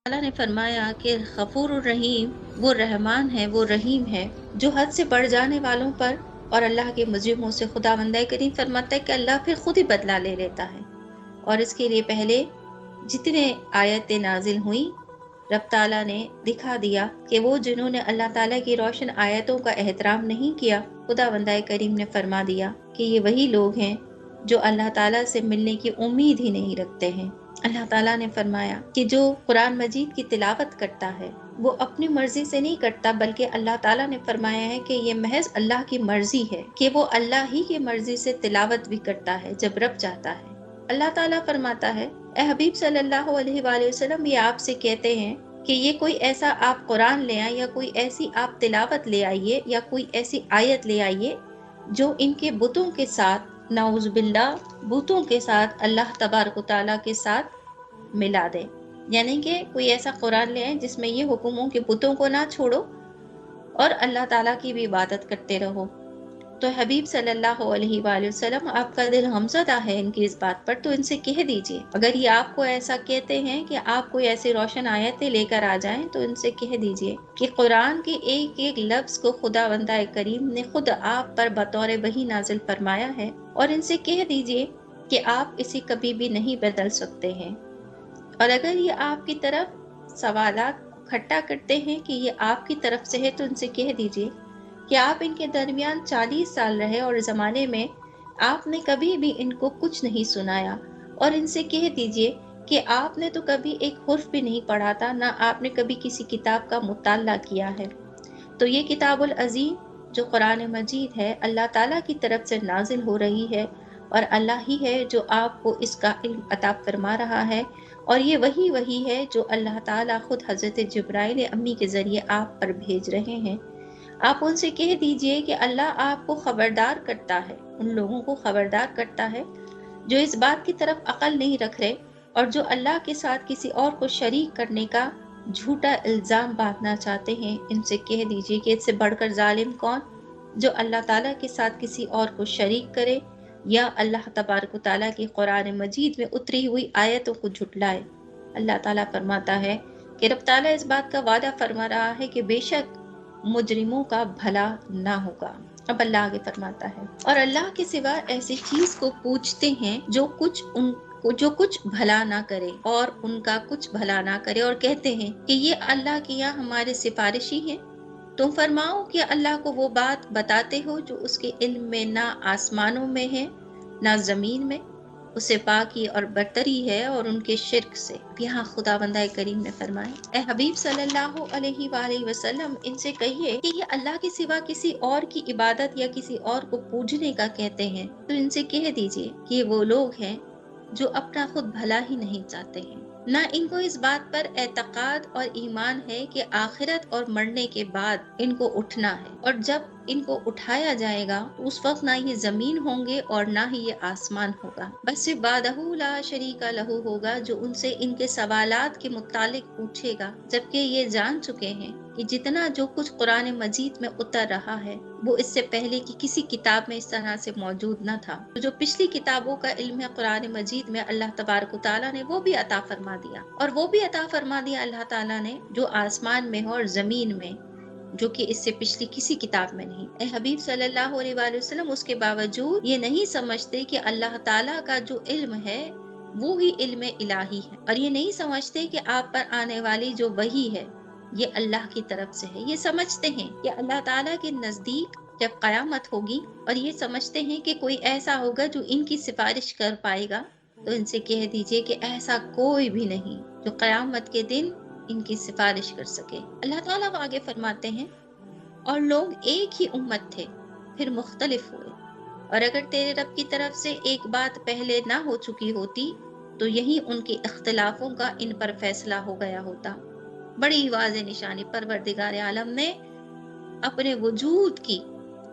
اللہ نے فرمایا کہ غفور الرحیم وہ رحمان ہے، وہ رحیم ہے جو حد سے بڑھ جانے والوں پر اور اللہ کے مجرموں سے خداوند کریم فرماتا ہے کہ اللہ پھر خود ہی بدلہ لے لیتا ہے۔ اور اس کے لیے پہلے جتنے آیتیں نازل ہوئیں، رب تعالیٰ نے دکھا دیا کہ وہ جنہوں نے اللہ تعالیٰ کی روشن آیتوں کا احترام نہیں کیا، خداوند کریم نے فرما دیا کہ یہ وہی لوگ ہیں جو اللہ تعالیٰ سے ملنے کی امید ہی نہیں رکھتے ہیں۔ اللہ تعالیٰ نے فرمایا کہ جو قرآن مجید کی تلاوت کرتا ہے وہ اپنی مرضی سے نہیں کرتا، بلکہ اللہ تعالیٰ نے فرمایا ہے کہ یہ محض اللہ کی مرضی ہے کہ وہ اللہ ہی کی مرضی سے تلاوت بھی کرتا ہے جب رب چاہتا ہے۔ اللہ تعالیٰ فرماتا ہے، اے حبیب صلی اللہ علیہ وآلہ وسلم، یہ آپ سے کہتے ہیں کہ یہ کوئی ایسا آپ قرآن لے آئیں یا کوئی ایسی آپ تلاوت لے آئیے یا کوئی ایسی آیت لے آئیے جو ان کے بتوں کے ساتھ، نعوذ باللہ، بتوں کے ساتھ اللہ تبارک و تعالیٰ کے ساتھ ملا دے۔ یعنی کہ کوئی ایسا قرآن لے آئیں جس میں یہ حکم ہو کہ بتوں کو نہ چھوڑو اور اللہ تعالیٰ کی بھی عبادت کرتے رہو۔ تو حبیب صلی اللہ علیہ وآلہ وسلم، آپ کا دل غمزدہ ہے ان کی اس بات پر، تو ان سے کہہ دیجئے، اگر یہ آپ کو ایسا کہتے ہیں کہ آپ کوئی ایسی روشن آیتیں لے کر آ جائیں تو ان سے کہہ دیجئے کہ قرآن کے ایک ایک لفظ کو خداوند کریم نے خود آپ پر بطور وحی نازل فرمایا ہے، اور ان سے کہہ دیجئے کہ آپ اسے کبھی بھی نہیں بدل سکتے ہیں۔ اور اگر یہ آپ کی طرف سوالات کھٹا کرتے ہیں کہ یہ آپ کی طرف سے ہے تو ان سے کہہ دیجئے کہ آپ ان کے درمیان 40 سال رہے اور زمانے میں آپ نے کبھی بھی ان کو کچھ نہیں سنایا، اور ان سے کہہ دیجئے کہ آپ نے تو کبھی ایک حرف بھی نہیں پڑھا تھا، نہ آپ نے کبھی کسی کتاب کا مطالعہ کیا ہے۔ تو یہ کتاب العظیم جو قرآن مجید ہے اللہ تعالیٰ کی طرف سے نازل ہو رہی ہے، اور اللہ ہی ہے جو آپ کو اس کا علم عطا فرما رہا ہے، اور یہ وہی ہے جو اللہ تعالیٰ خود حضرت جبرائیل امی کے ذریعے آپ پر بھیج رہے ہیں۔ آپ ان سے کہہ دیجئے کہ اللہ آپ کو خبردار کرتا ہے، ان لوگوں کو خبردار کرتا ہے جو اس بات کی طرف عقل نہیں رکھ رہے اور جو اللہ کے ساتھ کسی اور کو شریک کرنے کا جھوٹا الزام باندھنا چاہتے ہیں۔ ان سے کہہ دیجئے کہ اس سے بڑھ کر ظالم کون، جو اللہ تعالیٰ کے ساتھ کسی اور کو شریک کرے یا اللہ تبارک و تعالیٰ کی قرآن مجید میں اتری ہوئی آیتوں کو جھٹلائے۔ اللہ تعالیٰ فرماتا ہے کہ رب تعالیٰ اس بات کا وعدہ فرما رہا ہے کہ بے شک مجرموں کا بھلا نہ ہوگا۔ اب اللہ آگے فرماتا ہے، اور اللہ کے سوا ایسی چیز کو پوچھتے ہیں جو کچھ بھلا نہ کرے اور ان کا کچھ بھلا نہ کرے، اور کہتے ہیں کہ یہ اللہ کے یہاں ہمارے سفارشی ہیں۔ تم فرماؤ کہ اللہ کو وہ بات بتاتے ہو جو اس کے علم میں نہ آسمانوں میں ہے نہ زمین میں، اسے پاکی اور برتری ہے اور ان کے شرک سے۔ یہاں خداوند کریم نے فرمایا، اے حبیب صلی اللہ علیہ وآلہ وسلم، ان سے کہیے کہ یہ اللہ کے سوا کسی اور کی عبادت یا کسی اور کو پوجنے کا کہتے ہیں، تو ان سے کہہ دیجئے کہ یہ وہ لوگ ہیں جو اپنا خود بھلا ہی نہیں چاہتے ہیں، نہ ان کو اس بات پر اعتقاد اور ایمان ہے کہ آخرت اور مرنے کے بعد ان کو اٹھنا ہے، اور جب ان کو اٹھایا جائے گا اس وقت نہ یہ زمین ہوں گے اور نہ ہی یہ آسمان ہوگا، بس وحدہ لا شریک لہ ہوگا جو ان سے ان کے سوالات کے متعلق پوچھے گا، جبکہ یہ جان چکے ہیں کہ جتنا جو کچھ قرآن مجید میں اتر رہا ہے وہ اس سے پہلے کی کسی کتاب میں اس طرح سے موجود نہ تھا۔ جو پچھلی کتابوں کا علم ہے قرآن مجید میں اللہ تبارک و تعالیٰ نے وہ بھی عطا فرما دیا، اور وہ بھی عطا فرما دیا اللہ تعالیٰ نے جو آسمان میں ہو اور زمین میں، جو کہ اس سے پچھلی کسی کتاب میں نہیں۔ اے حبیب صلی اللہ علیہ وآلہ وسلم، اس کے باوجود یہ نہیں سمجھتے کہ اللہ تعالیٰ کا جو علم ہے وہ ہی علم الہی ہے، اور یہ نہیں سمجھتے کہ آپ پر آنے والی جو وحی ہے یہ اللہ کی طرف سے ہے۔ یہ سمجھتے ہیں کہ اللہ تعالیٰ کے نزدیک جب قیامت ہوگی، اور یہ سمجھتے ہیں کہ کوئی ایسا ہوگا جو ان کی سفارش کر پائے گا، تو ان سے کہہ دیجئے کہ ایسا کوئی بھی نہیں جو قیامت کے دن ان کی سفارش کر سکے۔ اللہ تعالیٰ آگے فرماتے ہیں، اور لوگ ایک ہی امت تھے پھر مختلف ہوئے، اور اگر تیرے رب کی طرف سے ایک بات پہلے نہ ہو چکی ہوتی تو یہی ان کے اختلافوں کا ان پر فیصلہ ہو گیا ہوتا۔ بڑی واضح نشانی پروردگار عالم نے اپنے وجود کی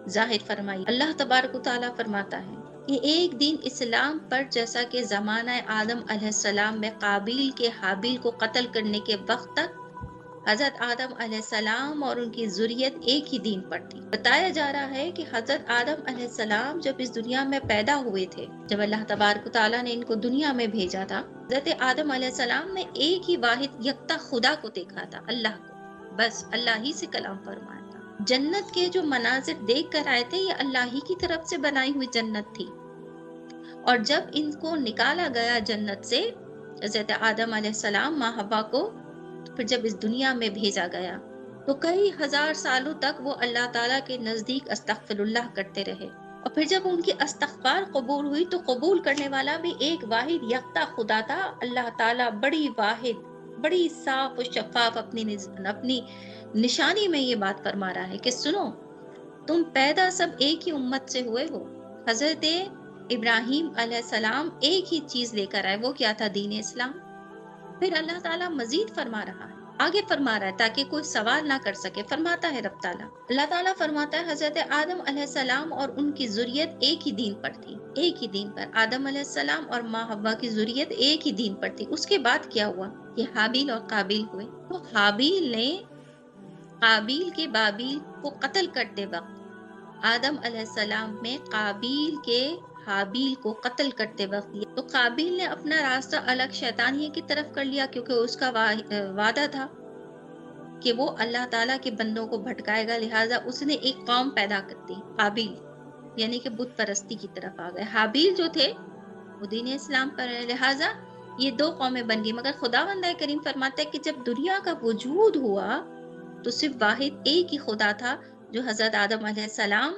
ظاہر فرمائی۔ اللہ تبارک و تعالیٰ فرماتا ہے کہ ایک دن اسلام پر، جیسا کہ زمانہ آدم علیہ السلام میں قابیل کے حابیل کو قتل کرنے کے وقت تک حضرت آدم علیہ السلام اور ان کی ذریت ایک ہی دین پر تھی۔ بتایا جا رہا ہے کہ حضرت آدم علیہ السلام جب اس دنیا میں پیدا ہوئے تھے، جب اللہ تبارک و تعالیٰ نے ان کو دنیا میں بھیجا تھا، حضرت آدم علیہ السلام نے ایک ہی واحد یکتا خدا کو دیکھا تھا، اللہ کو، بس اللہ ہی سے کلام فرمایا تھا۔ جنت کے جو مناظر دیکھ کر آئے تھے یہ اللہ ہی کی طرف سے بنائی ہوئی جنت تھی، اور جب ان کو نکالا گیا جنت سے، حضرت آدم علیہ السلام ماں حوا کو پھر جب اس دنیا میں بھیجا گیا تو کئی ہزار سالوں تک وہ اللہ تعالیٰ کے نزدیک استغفر اللہ کرتے رہے، اور پھر جب ان کی استغفار قبول ہوئی تو قبول کرنے والا بھی ایک واحد یکتا خدا تھا، اللہ تعالیٰ بڑی واحد، بڑی صاف و شفاف اپنی نشانی میں یہ بات فرما رہا ہے کہ سنو، تم پیدا سب ایک ہی امت سے ہوئے ہو۔ حضرت ابراہیم علیہ السلام ایک ہی چیز لے کر آئے، وہ کیا تھا؟ دین اسلام۔ پھر اللہ تعالیٰ مزید فرما رہا ہے، آگے فرما رہا ہے تاکہ کوئی سوال نہ کر سکے، فرماتا ہے رب تعالیٰ، اللہ تعالیٰ فرماتا ہے حضرت آدم علیہ السلام اور ان کی ذریت ایک ہی دین پر تھی، ایک ہی دین پر، آدم علیہ السلام اور ماں حوا کی ذریت ایک ہی دین پر تھی۔ اس کے بعد کیا ہوا کہ حابیل اور قابیل ہوئے، تو حابیل نے قابیل کے بابیل کو قتل کرتے وقت آدم علیہ السلام میں قابیل کے حابیل کو قتل کرتے وقت تو قابیل نے اپنا راستہ الگ شیطانیہ کی طرف کر لیا، کیونکہ اس کا وعدہ تھا کہ وہ اللہ تعالیٰ کے بندوں کو بھٹکائے گا، لہٰذا اس نے ایک قوم پیدا کر دی قابیل، یعنی کہ بت پرستی کی طرف آ گئے۔ حابیل جو تھے وہ دین اسلام پر ہے، لہٰذا یہ دو قومیں بن گئی، مگر خداوند کریم فرماتا ہے کہ جب دنیا کا وجود ہوا تو صرف واحد ایک ہی خدا تھا جو حضرت آدم علیہ السلام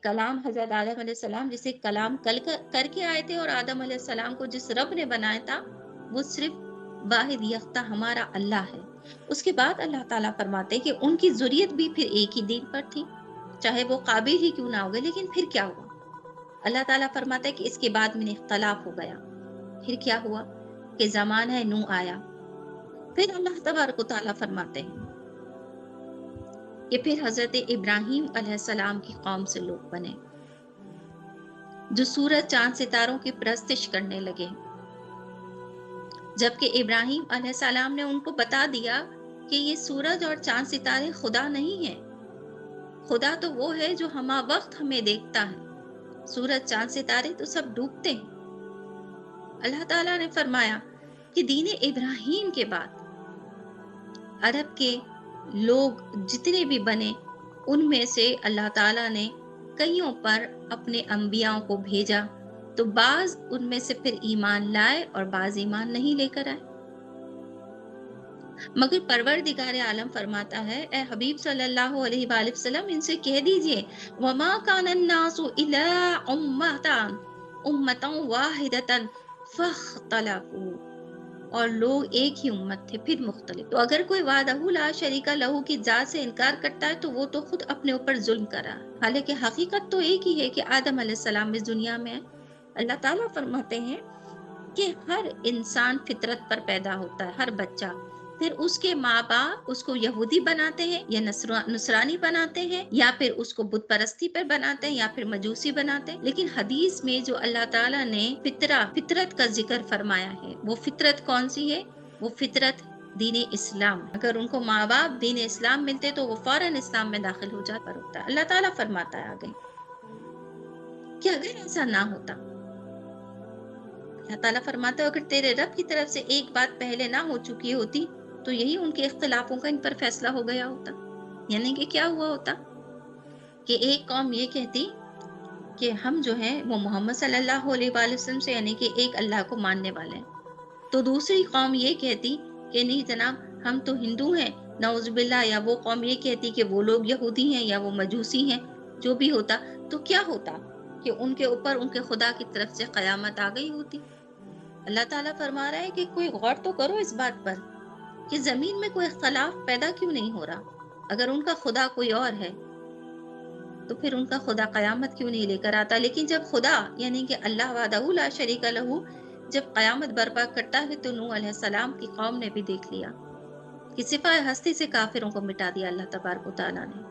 کلام، حضرت آدم علیہ السلام جسے کلام کر کے آئے تھے، اور آدم علیہ السلام کو جس رب نے بنایا تھا وہ صرف واحد یکتا ہمارا اللہ ہے۔ اس کے بعد اللہ تعالیٰ فرماتے کہ ان کی ذریت بھی پھر ایک ہی دین پر تھی، چاہے وہ قابل ہی کیوں نہ ہو گئے، لیکن پھر کیا ہوا؟ اللہ تعالیٰ فرماتا ہے کہ اس کے بعد میں اختلاف ہو گیا، پھر کیا ہوا کہ زمانہ نوح آیا، پھر اللہ تبارک و تعالیٰ فرماتے ہیں کہ پھر حضرت ابراہیم علیہ السلام کی قوم سے لوگ بنے جو سورج چاند ستاروں کی پرستش کرنے لگے، جبکہ ابراہیم علیہ السلام نے ان کو بتا دیا کہ یہ سورج اور چاند ستارے خدا نہیں ہیں، خدا تو وہ ہے جو ہمہ وقت ہمیں دیکھتا ہے، سورج چاند ستارے تو سب ڈوبتے ہیں۔ اللہ تعالیٰ نے فرمایا کہ دین ابراہیم کے بعد عرب کے لوگ جتنے بھی بنے ان میں سے اللہ تعالیٰ نے کئیوں پر اپنے انبیاء کو بھیجا، تو بعض ان میں سے پھر ایمان لائے اور بعض ایمان نہیں لے کر آئے، مگر پروردگار عالم فرماتا ہے اے حبیب صلی اللہ علیہ وآلہ وسلم ان سے کہہ دیجئے وَمَا كَانَ النَّاسُ إِلَّا أُمَّةً وَاحِدَةً فَاخْتَلَفُوا، اور لوگ ایک ہی امت تھے پھر مختلف، تو اگر کوئی وحدہ لا شریک لہو کی ذات سے انکار کرتا ہے تو وہ تو خود اپنے اوپر ظلم کرا، حالانکہ حقیقت تو ایک ہی ہے کہ آدم علیہ السلام اس دنیا میں ہے۔ اللہ تعالیٰ فرماتے ہیں کہ ہر انسان فطرت پر پیدا ہوتا ہے، ہر بچہ، پھر اس کے ماں باپ اس کو یہودی بناتے ہیں یا نصرانی بناتے ہیں، یا پھر اس کو بت پرستی پر بناتے ہیں، یا پھر مجوسی بناتے ہیں، لیکن حدیث میں جو اللہ تعالیٰ نے فطرت کا ذکر فرمایا ہے وہ فطرت کون سی ہے؟ وہ فطرت دین اسلام، اگر ان کو ماں باپ دین اسلام ملتے تو وہ فوراً اسلام میں داخل ہو جاتا ہوتا ہے۔ اللہ تعالیٰ فرماتا ہے آگے کہ اگر ایسا نہ ہوتا، اللہ تعالیٰ فرماتا ہے اگر تیرے رب کی طرف سے ایک بات پہلے نہ ہو چکی ہوتی تو یہی ان کے اختلافوں کا ان پر فیصلہ ہو گیا ہوتا، یعنی کہ کیا ہوا ہوتا کہ ایک قوم یہ کہتی کہ ہم جو ہیں وہ محمد صلی اللہ علیہ وآلہ وسلم سے یعنی کہ ایک اللہ کو ماننے والے ہیں، تو دوسری قوم یہ کہتی کہ نہیں جناب ہم تو ہندو ہیں نعوذ باللہ، یا وہ قوم یہ کہتی کہ وہ لوگ یہودی ہیں یا وہ مجوسی ہیں، جو بھی ہوتا تو کیا ہوتا کہ ان کے اوپر ان کے خدا کی طرف سے قیامت آ گئی ہوتی۔ اللہ تعالیٰ فرما رہا ہے کہ کوئی غور تو کرو اس بات پر کہ زمین میں کوئی اختلاف پیدا کیوں نہیں ہو رہا، اگر ان کا خدا کوئی اور ہے تو پھر ان کا خدا قیامت کیوں نہیں لے کر آتا، لیکن جب خدا یعنی کہ اللہ وحدہ لا شریک لہو جب قیامت برپا کرتا ہے تو نوح علیہ السلام کی قوم نے بھی دیکھ لیا کہ صفائے ہستی سے کافروں کو مٹا دیا اللہ تبارک و تعالیٰ نے،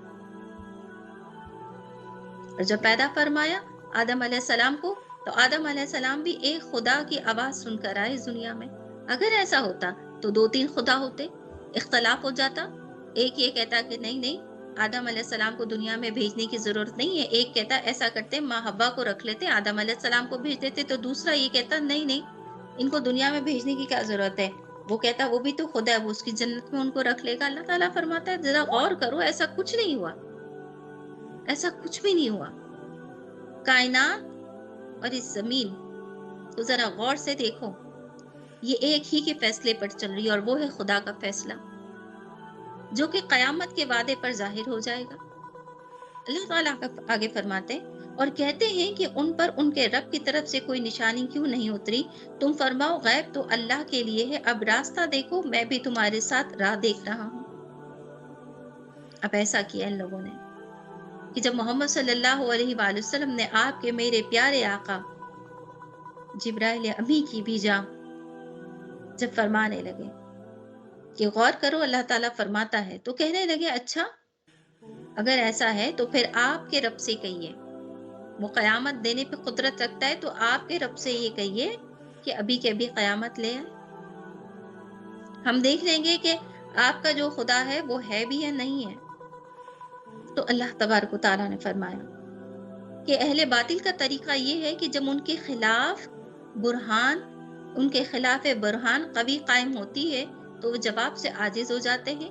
اور جب پیدا فرمایا آدم علیہ السلام کو تو آدم علیہ السلام بھی ایک خدا کی آواز سن کر آئے اس دنیا میں، اگر ایسا ہوتا تو دو تین خدا ہوتے، اختلاف ہو جاتا، ایک یہ کہتا کہ نہیں نہیں آدم علیہ السلام کو دنیا میں بھیجنے کی ضرورت نہیں ہے، ایک کہتا ایسا کرتے ماں حوا کو رکھ لیتے آدم علیہ السلام کو بھیج دیتے، تو دوسرا یہ کہتا نہیں نہیں ان کو دنیا میں بھیجنے کی کیا ضرورت ہے، وہ کہتا وہ بھی تو خدا ہے، وہ اس کی جنت میں ان کو رکھ لے گا۔ اللہ تعالیٰ فرماتا ہے ذرا غور کرو، ایسا کچھ نہیں ہوا، ایسا کچھ بھی نہیں ہوا۔ کائنات اور اس زمین کو ذرا غور سے دیکھو، یہ ایک ہی کے فیصلے پر چل رہی ہے، اور وہ ہے خدا کا فیصلہ جو کہ قیامت کے وعدے پر ظاہر ہو جائے گا۔ اللہ تعالیٰ آگے فرماتے اور کہتے ہیں کہ ان پر ان کے رب کی طرف سے کوئی نشانی کیوں نہیں اتری، تم فرماؤ غیب تو اللہ کے لیے ہے، اب راستہ دیکھو، میں بھی تمہارے ساتھ راہ دیکھ رہا ہوں۔ اب ایسا کیا ان لوگوں نے کہ جب محمد صلی اللہ علیہ وآلہ وسلم نے آپ کے میرے پیارے آقا جبرائیل امی کی بھیجا، جب فرمانے لگے کہ غور کرو اللہ تعالیٰ فرماتا ہے، تو کہنے لگے اچھا اگر ایسا ہے تو پھر آپ کے رب سے کہیے، وہ قیامت دینے پہ قدرت رکھتا ہے، تو آپ کے رب سے یہ کہیے کہ ابھی کے ابھی قیامت لے آئے، ہم دیکھ لیں گے کہ آپ کا جو خدا ہے وہ ہے بھی یا نہیں ہے۔ تو اللہ تبارک و تعالیٰ نے فرمایا کہ اہل باطل کا طریقہ یہ ہے کہ جب ان کے خلاف برہان، ان کے خلاف برہان قوی قائم ہوتی ہے تو وہ جواب سے عاجز ہو جاتے ہیں،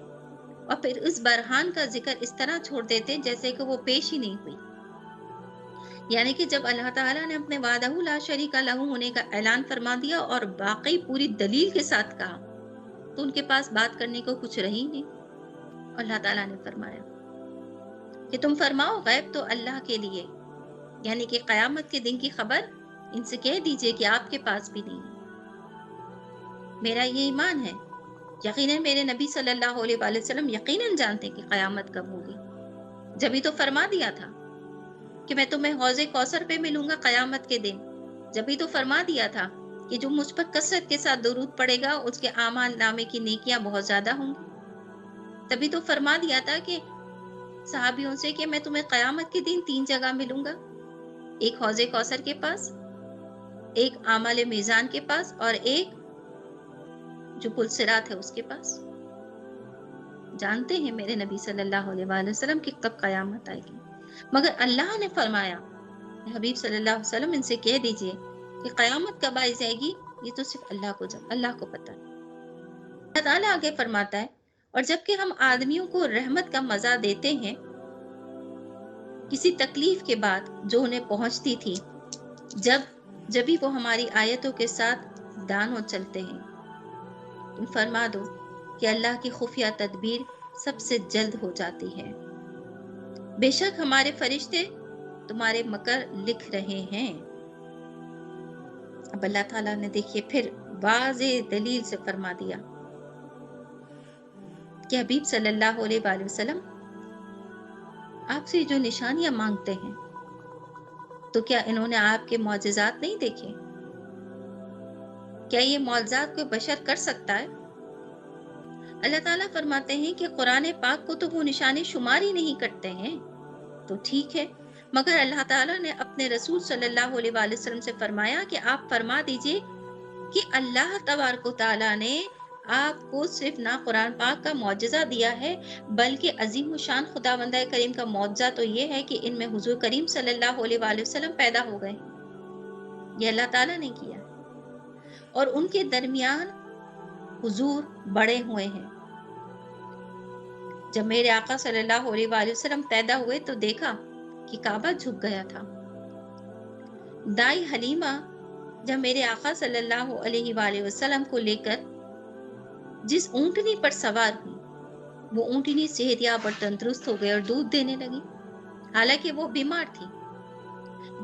اور پھر اس برہان کا ذکر اس طرح چھوڑ دیتے ہیں جیسے کہ وہ پیش ہی نہیں ہوئی۔ یعنی کہ جب اللہ تعالیٰ نے اپنے وحدہ لا شریک لہ ہونے کا اعلان فرما دیا اور باقی پوری دلیل کے ساتھ کہا، تو ان کے پاس بات کرنے کو کچھ رہی نہیں۔ اللہ تعالیٰ نے فرمایا کہ تم فرماؤ غیب تو اللہ کے لیے، یعنی کہ قیامت کے دن کی خبر ان سے کہہ دیجئے کہ آپ کے پاس بھی نہیں ہے۔ میرا یہ ایمان ہے، یقیناً میرے نبی صلی اللہ علیہ وآلہ وسلم یقیناً جانتے کہ قیامت کب ہوگی، جبھی تو فرما دیا تھا کہ میں تمہیں حوض کوثر پہ ملوں گا قیامت کے دن، جبھی تو فرما دیا تھا کہ جو مجھ پر کثرت کے ساتھ درود پڑے گا اس کے اعمال نامے کی نیکیاں بہت زیادہ ہوں گی، تبھی تو فرما دیا تھا کہ صحابیوں سے کہ میں تمہیں قیامت کے دن 3 جگہ ملوں گا، ایک حوض کوثر کے پاس، ایک اعمال میزان کے پاس، اور ایک جو پل صراط ہے اس کے پاس۔ جانتے ہیں میرے نبی صلی اللہ علیہ وآلہ وسلم کہ کب قیامت آئے گی، مگر اللہ نے فرمایا حبیب صلی اللہ علیہ وسلم ان سے کہہ دیجئے کہ قیامت کب آئی جائے گی یہ تو صرف اللہ کو پتہ ہے۔ اللہ تعالیٰ آگے فرماتا ہے اور جبکہ ہم آدمیوں کو رحمت کا مزہ دیتے ہیں کسی تکلیف کے بعد جو انہیں پہنچتی تھی، جبھی وہ ہماری آیتوں کے ساتھ دانوں چلتے ہیں، تم فرما دو کہ اللہ کی خفیہ تدبیر سب سے جلد ہو جاتی ہے، بے شک ہمارے فرشتے تمہارے مکر لکھ رہے ہیں۔ اب اللہ تعالیٰ نے دیکھیے پھر واضح دلیل سے فرما دیا کہ حبیب صلی اللہ علیہ وآلہ وسلم آپ سے جو نشانیاں مانگتے ہیں تو کیا انہوں نے آپ کے معجزات نہیں دیکھے؟ کیا یہ معجزات کوئی بشر کر سکتا ہے؟ اللہ تعالیٰ فرماتے ہیں کہ قرآن پاک کو تو وہ نشانے شمار ہی نہیں کرتے ہیں، تو ٹھیک ہے، مگر اللہ تعالیٰ نے اپنے رسول صلی اللہ علیہ وآلہ وسلم سے فرمایا کہ آپ فرما دیجئے کہ اللہ تبارک و تعالیٰ نے آپ کو صرف نہ قرآن پاک کا معجزہ دیا ہے بلکہ عظیم الشان خداوند کریم کا معجزہ تو یہ ہے کہ ان میں حضور کریم صلی اللہ علیہ وآلہ وسلم پیدا ہو گئے، یہ اللہ تعالیٰ نے کیا، اور ان کے درمیان حضور بڑے ہوئے ہیں۔ جب میرے آقا صلی اللہ علیہ وآلہ وسلم پیدا ہوئے تو دیکھا کہ کعبہ جھک گیا تھا۔ دائی حلیمہ جب میرے آقا صلی اللہ علیہ وآلہ وسلم کو لے کر جس اونٹنی پر سوار ہوئی، وہ اونٹنی صحت یاب اور تندرست ہو گئی اور دودھ دینے لگی، حالانکہ وہ بیمار تھی۔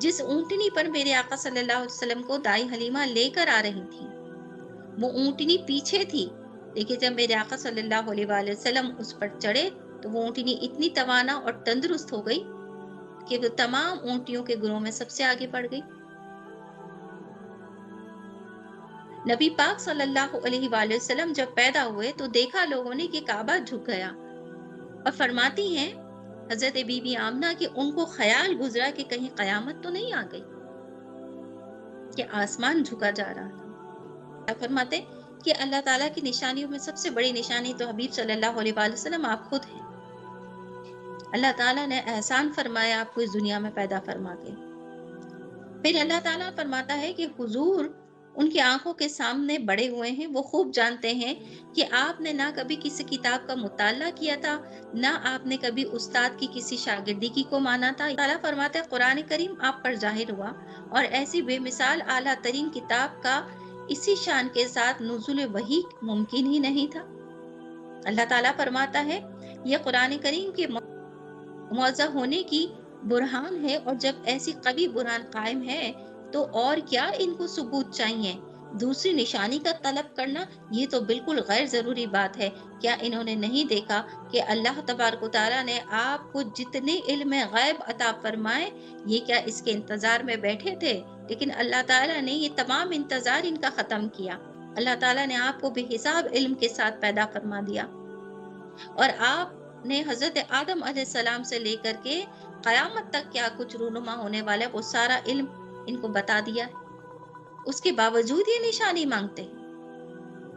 جس اونٹنی پر میرے آقا صلی اللہ علیہ وسلم کو دائی حلیمہ لے کر آ رہی تھی، وہ اونٹنی پیچھے تھی، لیکن جب میرے آقا صلی اللہ علیہ وآلہ وسلم اس پر چڑھے تو وہ اونٹنی اتنی توانا اور تندرست ہو گئی کہ وہ تمام اونٹیوں کے گروہ میں سب سے آگے بڑھ گئی۔ نبی پاک صلی اللہ علیہ وآلہ وسلم جب پیدا ہوئے تو دیکھا لوگوں نے کہ کعبہ جھک گیا، اور فرماتی ہیں حضرت بی بی آمنہ کہ ان کو خیال گزرا کہ کہیں قیامت تو نہیں آ گئی کہ آسمان جھکا جا رہا تھا۔ فرماتے کہ اللہ تعالیٰ کی نشانیوں میں سب سے بڑی نشانی تو حبیب صلی اللہ علیہ وآلہ وسلم آپ خود ہیں۔ اللہ تعالیٰ نے احسان فرمایا آپ کو اس دنیا میں پیدا فرما کے۔ پھر اللہ تعالیٰ فرماتا ہے کہ حضور ان کی آنکھوں کے سامنے بڑے ہوئے ہیں، وہ خوب جانتے ہیں کہ آپ نے نہ کبھی کسی کتاب کا مطالعہ کیا تھا، نہ آپ نے کبھی استاد کی کسی شاگردگی کو مانا تھا۔ اللہ تعالیٰ فرماتا ہے قرآن کریم آپ پر ظاہر ہوا اور ایسی بے مثال اعلیٰ ترین کتاب کا اسی شان کے ساتھ نزول وحی ممکن ہی نہیں تھا۔ اللہ تعالیٰ فرماتا ہے یہ قرآن کریم کے موضع ہونے کی برہان ہے، اور جب ایسی قوی برہان قائم ہے تو اور کیا ان کو ثبوت چاہیے؟ دوسری نشانی کا طلب کرنا یہ تو بالکل غیر ضروری بات ہے۔ کیا انہوں نے نہیں دیکھا کہ اللہ تبارک و تعالیٰ نے آپ کو جتنے علم غیب عطا فرمائے، یہ کیا اس کے انتظار میں بیٹھے تھے؟ لیکن اللہ تعالیٰ نے یہ تمام انتظار ان کا ختم کیا۔ اللہ تعالیٰ نے آپ کو بے حساب علم کے ساتھ پیدا فرما دیا، اور آپ نے حضرت آدم علیہ السلام سے لے کر کے قیامت تک کیا کچھ رونما ہونے والا ہے وہ سارا علم ان کو بتا دیا ہے۔ اس کے باوجود یہ نشانی مانگتے ہیں۔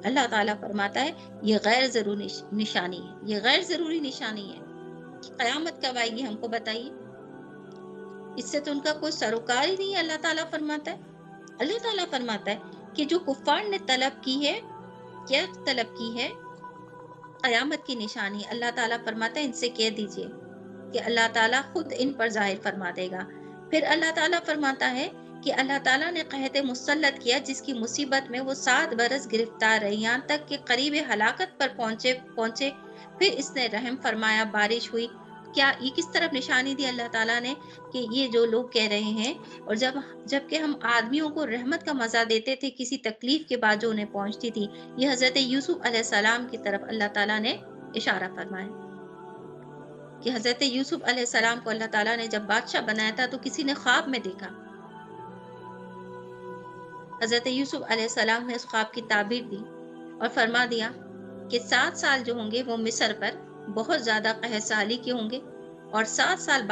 اللہ تعالیٰ فرماتا ہے یہ غیر ضروری نشانی ہے، یہ غیر ضروری نشانی ہے۔ قیامت کب آئے گی ہم کو بتائیے؟ اس سے تو ان کا کوئی سروکار ہی نہیں ہے۔ اللہ تعالیٰ فرماتا ہے، اللہ تعالیٰ فرماتا ہے کہ جو کفار نے طلب کی ہے، کیا طلب کی ہے؟ قیامت کی نشانی۔ اللہ تعالیٰ فرماتا ہے ان سے کہہ دیجئے کہ اللہ تعالیٰ خود ان پر ظاہر فرما دے گا۔ پھر اللہ تعالیٰ فرماتا ہے کہ اللہ تعالیٰ نے قحط مسلط کیا جس کی مصیبت میں وہ 7 برس گرفتار رہی، یہاں تک کہ قریب ہلاکت پر پہنچے۔ پھر اس نے رحم فرمایا، بارش ہوئی۔ کیا یہ کس طرف نشانی دی اللہ تعالیٰ نے کہ یہ جو لوگ کہہ رہے ہیں، اور جب کہ ہم آدمیوں کو رحمت کا مزہ دیتے تھے کسی تکلیف کے بعد جو انہیں پہنچتی تھی، یہ حضرت یوسف علیہ السلام کی طرف اللہ تعالیٰ نے اشارہ فرمایا کہ حضرت یوسف علیہ السلام کو اللہ تعالیٰ نے جب بادشاہ بنایا تھا تو کسی نے خواب میں دیکھا۔ حضرت یوسف علیہ السلام نے اس خواب کی تعبیر دی اور فرما دیا کہ 7 سال جو ہوں گے وہ مصر پر بہت زیادہ قحط سالی کے ہوں گے، اور 7 سال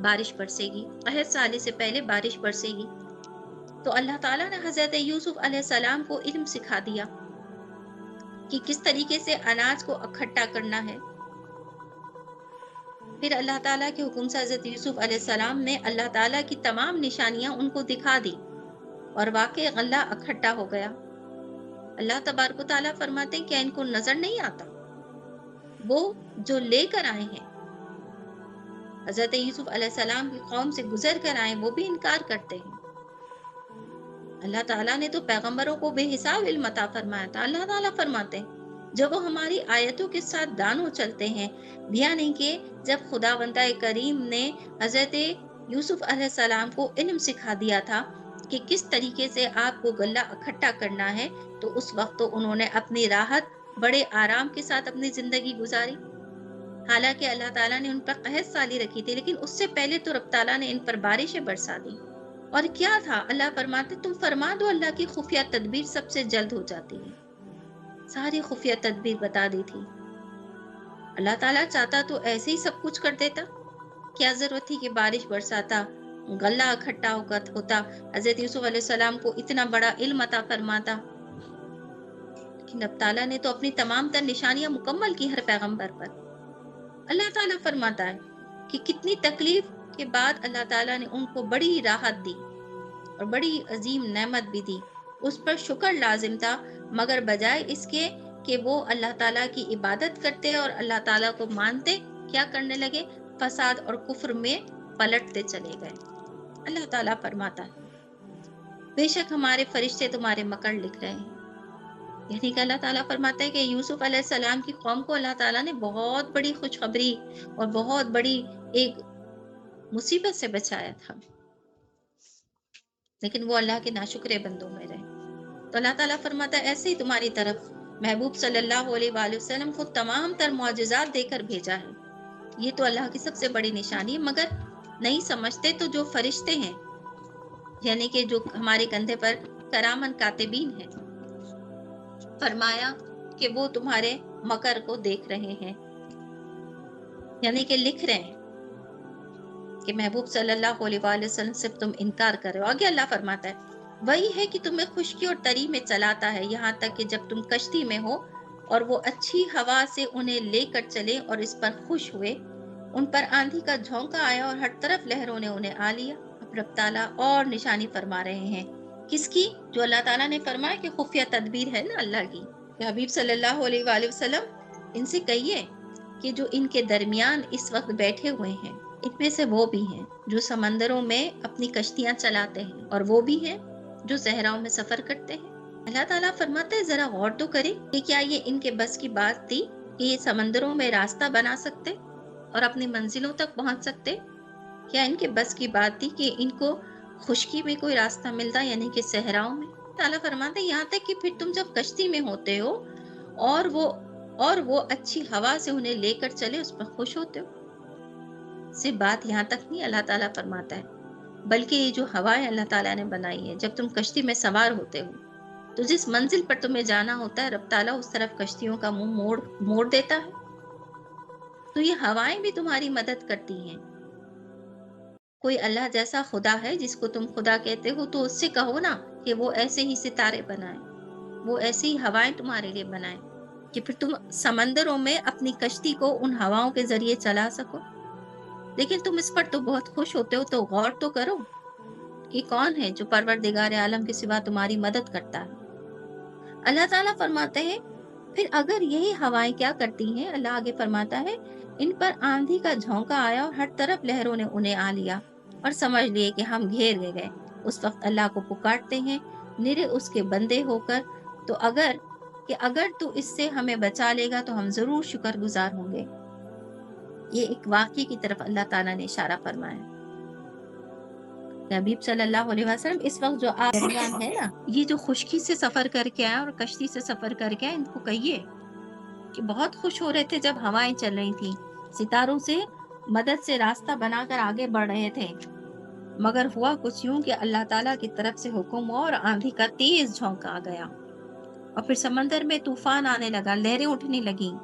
بارش برسے گی، قحط سالی سے پہلے بارش برسے گی۔ تو اللہ تعالیٰ نے حضرت یوسف علیہ السلام کو علم سکھا دیا کہ کس طریقے سے اناج کو اکٹھا کرنا ہے۔ پھر اللہ تعالیٰ کے حکم سے حضرت یوسف علیہ السلام نے اللہ تعالیٰ کی تمام نشانیاں ان کو دکھا دی، اور واقعی غلہ اکٹھا ہو گیا۔ اللہ تبارک و تعالیٰ فرماتے ہیں کیا ان کو نظر نہیں آتا؟ وہ جو لے کر آئے ہیں، حضرت یوسف علیہ السلام کی قوم سے گزر کر آئے، وہ بھی انکار کرتے ہیں۔ اللہ تعالیٰ نے تو پیغمبروں کو بے حساب علم عطا فرمایا تھا۔ اللہ تعالیٰ فرماتے ہیں جب وہ ہماری آیتوں کے ساتھ دانوں چلتے ہیں، یعنی کہ جب خداوند کریم نے حضرت یوسف علیہ السلام کو علم سکھا دیا تھا کہ کس طریقے سے آپ کو غلہ اکٹھا کرنا ہے، تو اس وقت تو انہوں نے اپنی راحت بڑے آرام کے ساتھ اپنی زندگی گزاری۔ حالانکہ اللہ تعالیٰ نے ان پر قحط سالی رکھی تھی، لیکن اس سے پہلے تو رب تعالیٰ نے ان پر بارشیں برسا دی۔ اور کیا تھا؟ اللہ فرماتے تم فرما دو اللہ کی خفیہ تدبیر سب سے جلد ہو جاتی ہے۔ ساری خفیہ تدبیر بتا دی تھی۔ اللہ تعالیٰ چاہتا تو ایسے ہی سب کچھ کر دیتا، کیا ضرورت تھی کہ بارش برساتا، غلہ اکٹھا ہوتا، حضرت یوسف علیہ السلام کو اتنا بڑا علم عطا فرماتا۔ لیکن رب تعالیٰ نے تو اپنی تمام تر نشانیاں مکمل کی ہر پیغمبر پر۔ اللہ تعالیٰ فرماتا ہے کہ کتنی تکلیف کے بعد اللہ تعالیٰ نے ان کو بڑی راحت دی اور بڑی عظیم نعمت بھی دی۔ اس پر شکر لازم تھا، مگر بجائے اس کے کہ وہ اللہ تعالیٰ کی عبادت کرتے اور اللہ تعالیٰ کو مانتے، کیا کرنے لگے؟ فساد اور کفر میں پلٹتے چلے گئے۔ اللہ تعالیٰ فرماتا ہے بے شک ہمارے فرشتے تمہارے مکر لکھ رہے ہیں۔ یعنی کہ اللہ تعالیٰ فرماتا ہے کہ یوسف علیہ السلام کی قوم کو اللہ تعالیٰ نے بہت بڑی خوشخبری اور بہت بڑی ایک مصیبت سے بچایا تھا، لیکن وہ اللہ کے ناشکرے بندوں میں رہے۔ تو اللہ تعالیٰ فرماتا ہے ایسے ہی تمہاری طرف محبوب صلی اللہ علیہ وآلہ وسلم کو تمام تر معجزات دے کر بھیجا ہے۔ یہ تو اللہ کی سب سے بڑی نشانی ہے، مگر نہیں سمجھتے تو جو فرشتے ہیں، یعنی کہ جو ہمارے کندھے پر کرامن کاتبین ہیں، فرمایا کہ وہ تمہارے مکر کو دیکھ رہے ہیں، یعنی کہ لکھ رہے ہیں کہ محبوب صلی اللہ علیہ وآلہ وسلم سے تم انکار کر رہے ہو۔ آگے اللہ فرماتا ہے وہی ہے کہ تمہیں خشکی اور تری میں چلاتا ہے، یہاں تک کہ جب تم کشتی میں ہو اور وہ اچھی ہوا سے انہیں لے کر چلے اور اس پر خوش ہوئے، ان پر آندھی کا جھونکا آیا اور ہر طرف لہروں نے انہیں آ لیا۔ اب رب تعالیٰ اور نشانی فرما رہے ہیں، کس کی؟ جو اللہ تعالیٰ نے فرمایا کہ خفیہ تدبیر ہے نا اللہ کی، کہ حبیب صلی اللہ علیہ وآلہ وسلم ان سے کہیے کہ جو ان کے درمیان اس وقت بیٹھے ہوئے ہیں، ان میں سے وہ بھی ہیں جو سمندروں میں اپنی کشتیاں چلاتے ہیں، اور وہ بھی ہیں جو صحراؤں میں سفر کرتے ہیں۔ اللہ تعالیٰ فرماتے ہیں ذرا غور تو کریں کہ کیا یہ ان کے بس کی بات تھی کہ یہ سمندروں میں راستہ بنا سکتے اور اپنی منزلوں تک پہنچ سکتے؟ کیا ان کے بس کی بات تھی کہ ان کو خشکی میں کوئی راستہ ملتا، یعنی کہ صحراؤں میں؟ تعالیٰ فرماتے ہیں یہاں تک کہ پھر تم جب کشتی میں ہوتے ہو اور وہ اچھی ہوا سے انہیں لے کر چلے، اس پر خوش ہوتے ہو۔ صرف بات یہاں تک نہیں، اللہ تعالیٰ فرماتا ہے بلکہ یہ جو ہوائیں اللہ تعالیٰ نے بنائی ہے، جب تم کشتی میں سوار ہوتے ہو تو جس منزل پر تمہیں جانا ہوتا ہے، رب تعالیٰ اس طرف کشتیوں کا منہ موڑ دیتا ہے، تو یہ ہوائیں بھی تمہاری مدد کرتی ہیں۔ کوئی اللہ جیسا خدا ہے جس کو تم خدا کہتے ہو، تو اس سے کہو نا کہ وہ ایسے ہی ستارے بنائے، وہ ایسی ہی ہوائیں تمہارے لیے بنائے کہ پھر تم سمندروں میں اپنی کشتی کو ان ہواؤں کے ذریعے چلا سکو۔ لیکن تم اس پر تو بہت خوش ہوتے ہو، تو غور تو کرو کہ کون ہے جو پروردگار عالم کے سوا تمہاری مدد کرتا ہے۔ اللہ تعالیٰ فرماتے ہیں پھر اگر یہی ہوائیں کیا کرتی ہیں، اللہ آگے فرماتا ہے ان پر آندھی کا جھونکا آیا اور ہر طرف لہروں نے انہیں آ لیا اور سمجھ لیے کہ ہم گھیر گئے۔ اس وقت اللہ کو پکارتے ہیں نرے اس کے بندے ہو کر، تو اگر تو اس سے ہمیں بچا لے گا تو ہم ضرور شکر گزار ہوں گے۔ یہ ایک واقعے کی طرف اللہ تعالیٰ نے اشارہ فرمایا۔ حبیب صلی اللہ علیہ وسلم اس وقت جو آپ درمیان ہے نا، یہ جو خشکی سے سفر کر کے آئے اور کشتی سے سفر کر کے آئے، ان کو کہیے کہ بہت خوش ہو رہے تھے جب ہوائیں چل رہی تھی، ستاروں سے مدد سے راستہ بنا کر آگے بڑھ رہے تھے، مگر ہوا کچھ یوں کہ اللہ تعالیٰ کی طرف سے حکم ہوا اور آندھی کا تیز جھونکا آ گیا اور پھر سمندر میں طوفان آنے لگا، لہریں اٹھنے لگیں۔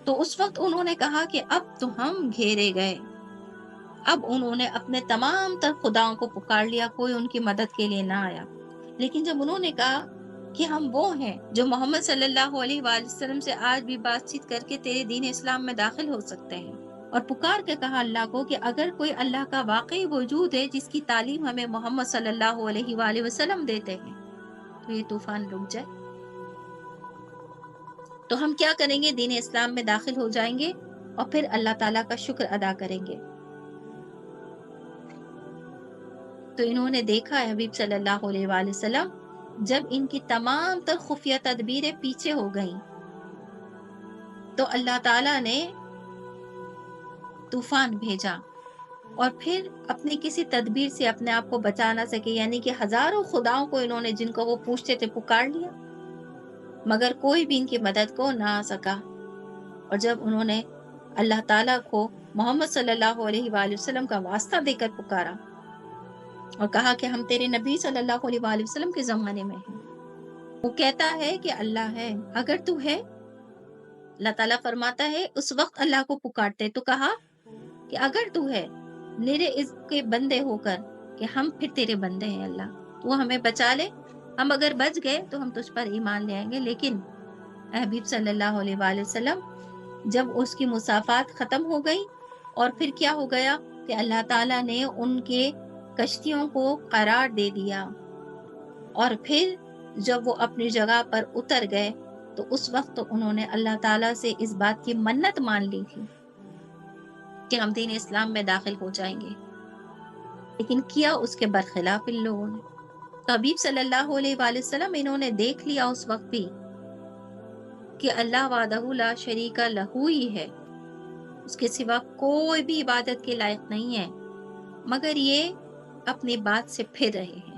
تو اس وقت انہوں نے کہا کہ اب تو ہم گھیرے گئے۔ اب انہوں نے اپنے تمام تر خداؤں کو پکار لیا، کوئی ان کی مدد کے لیے نہ آیا۔ لیکن جب انہوں نے کہا کہ ہم وہ ہیں جو محمد صلی اللہ علیہ وآلہ وسلم سے آج بھی بات چیت کر کے تیرے دین اسلام میں داخل ہو سکتے ہیں، اور پکار کے کہا اللہ کو کہ اگر کوئی اللہ کا واقعی وجود ہے جس کی تعلیم ہمیں محمد صلی اللہ علیہ وآلہ وسلم دیتے ہیں، تو یہ طوفان رک جائے، تو ہم کیا کریں گے؟ دین اسلام میں داخل ہو جائیں گے اور پھر اللہ تعالیٰ کا شکر ادا کریں گے۔ تو انہوں نے دیکھا ہے حبیب صلی اللہ علیہ وآلہ وسلم جب ان کی تمام تر خفیہ تدبیریں پیچھے ہو گئیں تو اللہ تعالیٰ نے طوفان بھیجا، اور پھر اپنی کسی تدبیر سے اپنے آپ کو بچا نہ سکے، یعنی کہ ہزاروں خداؤں کو انہوں نے جن کو وہ پوچھتے تھے پکار لیا، مگر کوئی بھی ان کی مدد کو نہ آ سکا۔ اور جب انہوں نے اللہ تعالیٰ کو محمد صلی اللہ علیہ وآلہ وسلم کا واسطہ دے کر پکارا اور کہا کہ ہم تیرے نبی صلی اللہ علیہ وآلہ وسلم کے زمانے میں ہیں، وہ کہتا ہے کہ اللہ ہے، اگر تو ہے، اللہ تعالیٰ فرماتا ہے اس وقت اللہ کو پکارتے تو کہا کہ اگر تو ہے میرے اس کے بندے ہو کر، کہ ہم پھر تیرے بندے ہیں اللہ، تو ہمیں بچا لے، ہم اگر بچ گئے تو ہم تجھ پر ایمان لے آئیں گے۔ لیکن اے حبیب صلی اللہ علیہ وآلہ وسلم جب اس کی مسافات ختم ہو گئی اور پھر کیا ہو گیا کہ اللہ تعالیٰ نے ان کے کشتیوں کو قرار دے دیا، اور پھر جب وہ اپنی جگہ پر اتر گئے تو اس وقت تو انہوں نے اللہ تعالیٰ سے اس بات کی منت مان لی تھی کہ ہم دین اسلام میں داخل ہو جائیں گے، لیکن کیا اس کے برخلاف ان لوگوں نے۔ تو حبیب صلی اللہ علیہ وآلہ وسلم انہوں نے دیکھ لیا اس وقت بھی کہ اللہ وحدہ لا شریک لہو ہی ہے، اس کے سوا کوئی بھی عبادت کے لائق نہیں ہے، مگر یہ اپنی بات سے پھر رہے ہیں۔